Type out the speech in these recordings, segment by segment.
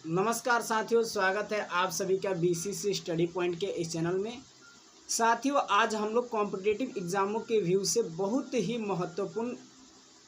नमस्कार साथियों, स्वागत है आप सभी का बीसीसी स्टडी पॉइंट के इस चैनल में। साथियों, आज हम लोग कॉम्पिटिटिव एग्जामों के व्यू से बहुत ही महत्वपूर्ण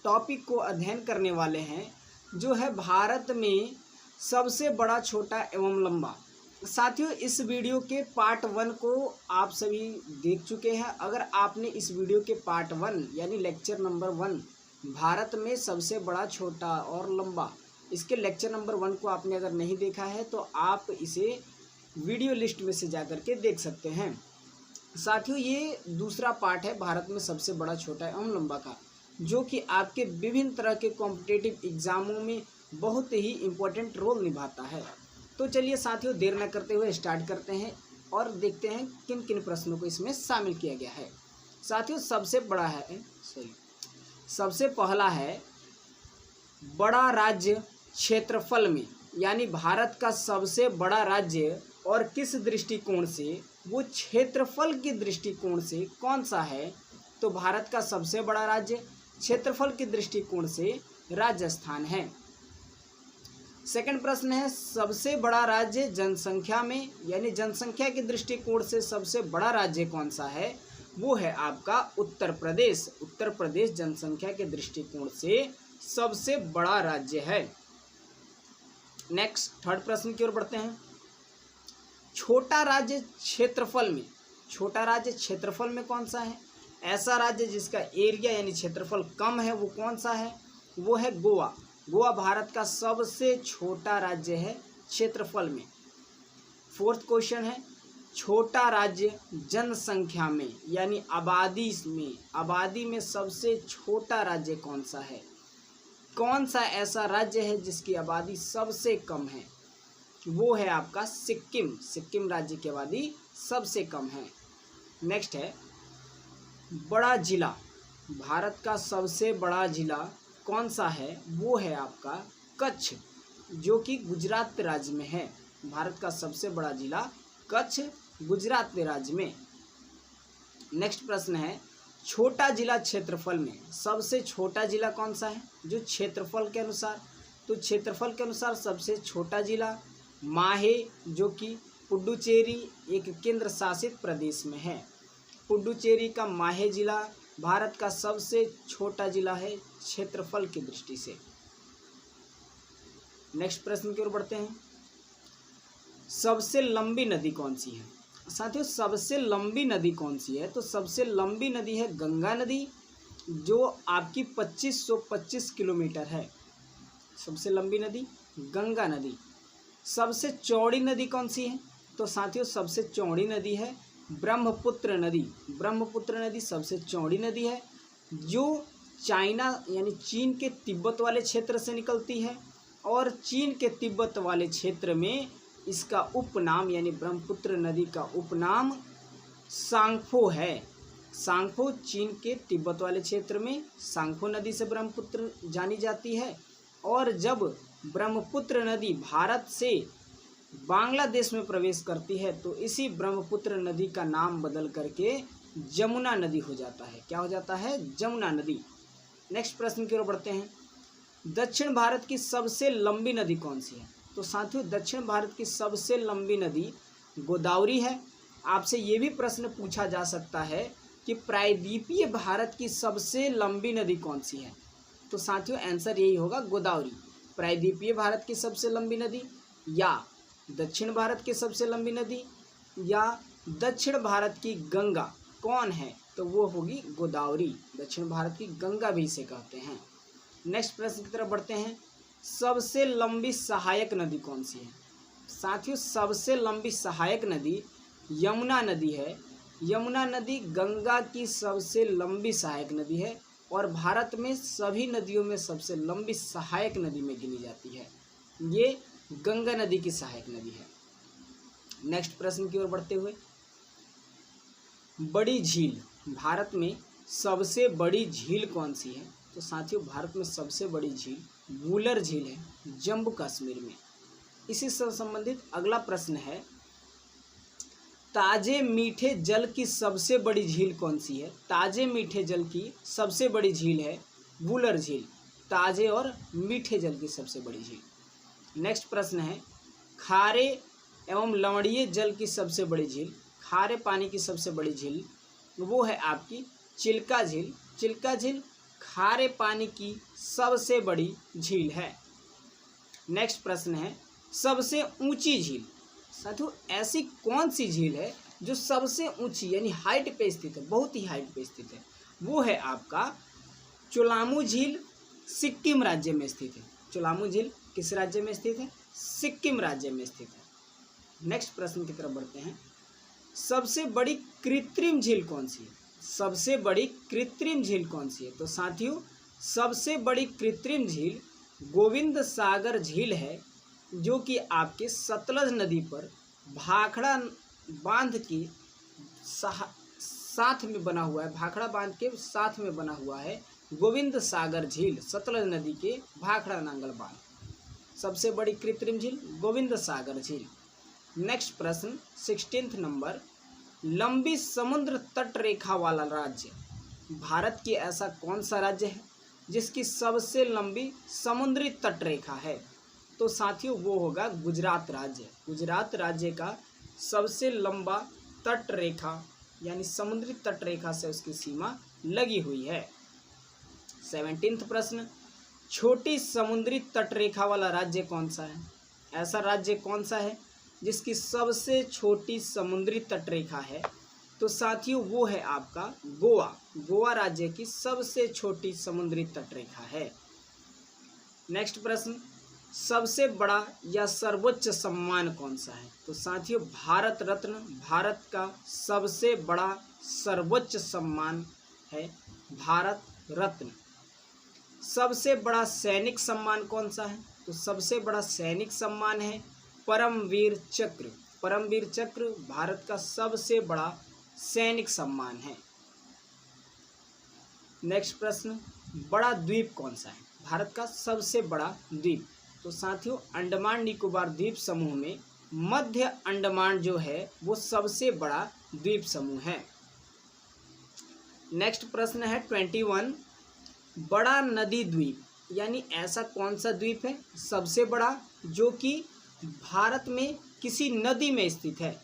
टॉपिक को अध्ययन करने वाले हैं, जो है भारत में सबसे बड़ा, छोटा एवं लंबा। साथियों, इस वीडियो के पार्ट 1 को आप सभी देख चुके हैं। अगर आपने इस वीडियो के पार्ट 1 यानी लेक्चर नंबर 1 भारत में सबसे बड़ा, छोटा और लंबा, इसके लेक्चर नंबर 1 को आपने अगर नहीं देखा है तो आप इसे वीडियो लिस्ट में से जाकर के देख सकते हैं। साथियों, ये दूसरा पार्ट है भारत में सबसे बड़ा, छोटा एवं लंबा का, जो कि आपके विभिन्न तरह के कॉम्पिटिटिव एग्जामों में बहुत ही इम्पोर्टेंट रोल निभाता है। तो चलिए साथियों, देर न करते हुए स्टार्ट करते हैं और देखते हैं किन किन प्रश्नों को इसमें शामिल किया गया है। साथियों, सबसे पहला है बड़ा राज्य क्षेत्रफल में, यानी भारत का सबसे बड़ा राज्य और किस दृष्टिकोण से, वो क्षेत्रफल के दृष्टिकोण से कौन सा है। तो भारत का सबसे बड़ा राज्य क्षेत्रफल के दृष्टिकोण से राजस्थान है। सेकंड प्रश्न है सबसे बड़ा राज्य जनसंख्या में, यानी जनसंख्या के दृष्टिकोण से सबसे बड़ा राज्य कौन सा है, वो है आपका उत्तर प्रदेश। उत्तर प्रदेश जनसंख्या के दृष्टिकोण से सबसे बड़ा राज्य है। नेक्स्ट, थर्ड प्रश्न की ओर बढ़ते हैं। छोटा राज्य क्षेत्रफल में, छोटा राज्य क्षेत्रफल में कौन सा है? ऐसा राज्य जिसका एरिया यानी क्षेत्रफल कम है, वो कौन सा है? वो है गोवा। गोवा भारत का सबसे छोटा राज्य है क्षेत्रफल में। फोर्थ क्वेश्चन है छोटा राज्य जनसंख्या में, यानी आबादी में सबसे छोटा राज्य कौन सा है? कौन सा ऐसा राज्य है जिसकी आबादी सबसे कम है? वो है आपका सिक्किम। सिक्किम राज्य की आबादी सबसे कम है। नेक्स्ट है बड़ा जिला। भारत का सबसे बड़ा जिला कौन सा है? वो है आपका कच्छ, जो कि गुजरात राज्य में है। भारत का सबसे बड़ा जिला कच्छ, गुजरात राज्य में। नेक्स्ट प्रश्न है छोटा जिला क्षेत्रफल में, सबसे छोटा जिला कौन सा है? जो क्षेत्रफल के अनुसार, तो क्षेत्रफल के अनुसार सबसे छोटा जिला माहे, जो कि पुडुचेरी एक केंद्र शासित प्रदेश में है। पुडुचेरी का माहे जिला भारत का सबसे छोटा जिला है क्षेत्रफल की दृष्टि से। नेक्स्ट प्रश्न की ओर बढ़ते हैं। सबसे लंबी नदी कौन सी है? साथियों, सबसे लंबी नदी कौन सी है? तो सबसे लंबी नदी है गंगा नदी, जो आपकी 2525 किलोमीटर है। सबसे लंबी नदी गंगा नदी। सबसे चौड़ी नदी कौन सी है? तो साथियों, सबसे चौड़ी नदी है ब्रह्मपुत्र नदी। ब्रह्मपुत्र नदी सबसे चौड़ी नदी है, जो चाइना यानी चीन के तिब्बत वाले क्षेत्र से निकलती है, और चीन के तिब्बत वाले क्षेत्र में इसका उपनाम यानी ब्रह्मपुत्र नदी का उपनाम सांगफो है। सांगफो चीन के तिब्बत वाले क्षेत्र में सांगफो नदी से ब्रह्मपुत्र जानी जाती है। और जब ब्रह्मपुत्र नदी भारत से बांग्लादेश में प्रवेश करती है तो इसी ब्रह्मपुत्र नदी का नाम बदल करके जमुना नदी हो जाता है। क्या हो जाता है? जमुना नदी। नेक्स्ट प्रश्न की ओर बढ़ते हैं। दक्षिण भारत की सबसे लंबी नदी कौन सी है? तो साथियों, दक्षिण भारत की सबसे लंबी नदी गोदावरी है। आपसे ये भी प्रश्न पूछा जा सकता है कि प्रायद्वीपीय भारत की सबसे लंबी नदी कौन सी है? तो साथियों, आंसर यही होगा गोदावरी। प्रायद्वीपीय भारत की सबसे लंबी नदी, या दक्षिण भारत की सबसे लंबी नदी, या दक्षिण भारत की गंगा कौन है? तो वो होगी गोदावरी। दक्षिण भारत की गंगा भी इसे कहते हैं। नेक्स्ट प्रश्न की तरफ बढ़ते हैं। सबसे लंबी सहायक नदी कौन सी है? साथियों, सबसे लंबी सहायक नदी यमुना नदी है। यमुना नदी गंगा की सबसे लंबी सहायक नदी है और भारत में सभी नदियों में सबसे लंबी सहायक नदी में गिनी जाती है। ये गंगा नदी की सहायक नदी है। नेक्स्ट प्रश्न की ओर बढ़ते हुए। बड़ी झील। भारत में सबसे बड़ी झील कौन सी है? तो साथियों, भारत में सबसे बड़ी झील वुलर झील है, जम्मू कश्मीर में। इसी से संबंधित अगला प्रश्न है ताजे मीठे जल की सबसे बड़ी झील कौन सी है? ताजे मीठे जल की सबसे बड़ी झील है वुलर झील। ताजे और मीठे जल की सबसे बड़ी झील। नेक्स्ट प्रश्न है खारे एवं लवणीय जल की सबसे बड़ी झील, खारे पानी की सबसे बड़ी झील वो है आपकी चिल्का झील। चिल्का झील खारे पानी की सबसे बड़ी झील है। नेक्स्ट प्रश्न है सबसे ऊंची झील। साथियों ऐसी कौन सी झील है जो सबसे ऊंची यानी हाइट पे स्थित है, बहुत ही हाइट पे स्थित है? वो है आपका चोलामू झील, सिक्किम राज्य में स्थित है। चोलामू झील किस राज्य में स्थित है? सिक्किम राज्य में स्थित है। नेक्स्ट प्रश्न की तरफ बढ़ते हैं। सबसे बड़ी कृत्रिम झील कौन सी है? सबसे बड़ी कृत्रिम झील कौन सी है? तो साथियों सबसे बड़ी कृत्रिम झील गोविंद सागर झील है, जो कि आपके सतलज नदी पर भाखड़ा बांध के साथ में बना हुआ है। भाखड़ा बांध के साथ में बना हुआ है गोविंद सागर झील, सतलज नदी के भाखड़ा नांगल बांध। सबसे बड़ी कृत्रिम झील गोविंद सागर झील। नेक्स्ट प्रश्न 16 नंबर, लंबी समुद्र तट रेखा वाला राज्य। भारत की ऐसा कौन सा राज्य है जिसकी सबसे लंबी समुद्री तट रेखा है? तो साथियों वो होगा गुजरात राज्य। गुजरात राज्य का सबसे लंबा तट रेखा यानी समुद्री तट रेखा से उसकी सीमा लगी हुई है। 17वां प्रश्न, छोटी समुद्री तट रेखा वाला राज्य कौन सा है? ऐसा राज्य कौन सा है जिसकी सबसे छोटी समुद्री तट रेखा है? तो साथियों वो है आपका गोवा। गोवा राज्य की सबसे छोटी समुद्री तट रेखा है। नेक्स्ट प्रश्न, सबसे बड़ा या सर्वोच्च सम्मान कौन सा है? तो साथियों भारत रत्न भारत का सबसे बड़ा सर्वोच्च सम्मान है भारत रत्न। सबसे बड़ा सैनिक सम्मान कौन सा है? तो सबसे बड़ा सैनिक सम्मान है परमवीर चक्र। परमवीर चक्र भारत का सबसे बड़ा सैनिक सम्मान है। नेक्स्ट प्रश्न, बड़ा द्वीप कौन सा है? भारत का सबसे बड़ा द्वीप। तो साथियों अंडमान निकोबार द्वीप समूह में मध्य अंडमान जो है वो सबसे बड़ा द्वीप समूह है। नेक्स्ट प्रश्न है 21, बड़ा नदी द्वीप यानी ऐसा कौन सा द्वीप है सबसे बड़ा जो कि भारत में किसी नदी में स्थित है?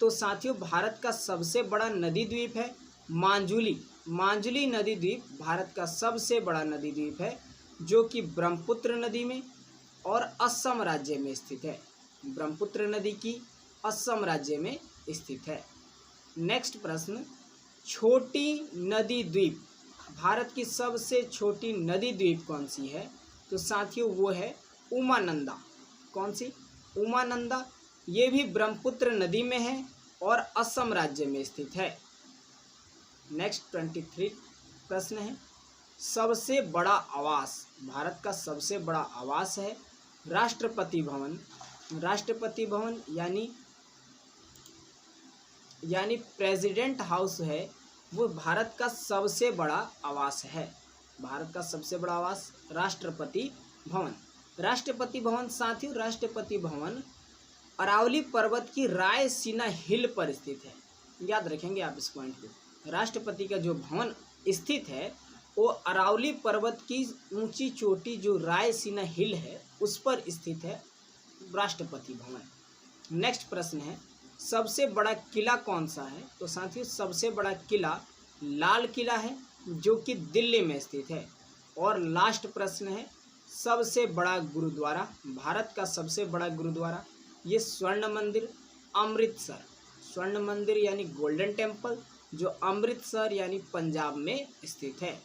तो साथियों भारत का सबसे बड़ा नदी द्वीप है मांजुली। मांजुली नदी द्वीप भारत का सबसे बड़ा नदी द्वीप है जो कि ब्रह्मपुत्र नदी में और असम राज्य में स्थित है। ब्रह्मपुत्र नदी की असम राज्य में स्थित है। नेक्स्ट प्रश्न, छोटी नदी द्वीप। भारत की सबसे छोटी नदी द्वीप कौन सी है? तो साथियों वो है उमानंदा। कौन सी? उमानंदा। ये भी ब्रह्मपुत्र नदी में है और असम राज्य में स्थित है। नेक्स्ट 23 प्रश्न है, सबसे बड़ा आवास। भारत का सबसे बड़ा आवास है राष्ट्रपति भवन। राष्ट्रपति भवन यानी प्रेसिडेंट हाउस है, वो भारत का सबसे बड़ा आवास है। भारत का सबसे बड़ा आवास राष्ट्रपति भवन। राष्ट्रपति भवन साथियों राष्ट्रपति भवन अरावली पर्वत की रायसीना हिल पर स्थित है। याद रखेंगे आप इस पॉइंट को। राष्ट्रपति का जो भवन स्थित है वो अरावली पर्वत की ऊंची चोटी जो रायसीना हिल है उस पर स्थित है राष्ट्रपति भवन। नेक्स्ट प्रश्न है, सबसे बड़ा किला कौन सा है? तो साथियों सबसे बड़ा किला लाल किला है जो कि दिल्ली में स्थित है। और लास्ट प्रश्न है, सबसे बड़ा गुरुद्वारा। भारत का सबसे बड़ा गुरुद्वारा ये स्वर्ण मंदिर अमृतसर। स्वर्ण मंदिर यानी गोल्डन टेम्पल जो अमृतसर यानी पंजाब में स्थित है।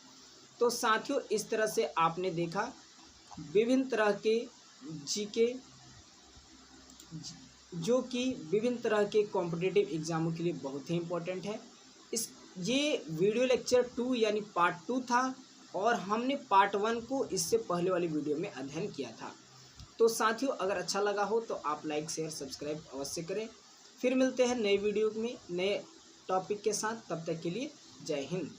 तो साथियों इस तरह से आपने देखा विभिन्न तरह के जीके जो कि विभिन्न तरह के कॉम्पिटिटिव एग्जामों के लिए बहुत ही इम्पोर्टेंट है। ये वीडियो लेक्चर 2 यानी पार्ट 2 था और हमने पार्ट 1 को इससे पहले वाली वीडियो में अध्ययन किया था। तो साथियों अगर अच्छा लगा हो तो आप लाइक शेयर सब्सक्राइब अवश्य करें। फिर मिलते हैं नए वीडियो में नए टॉपिक के साथ। तब तक के लिए जय हिंद।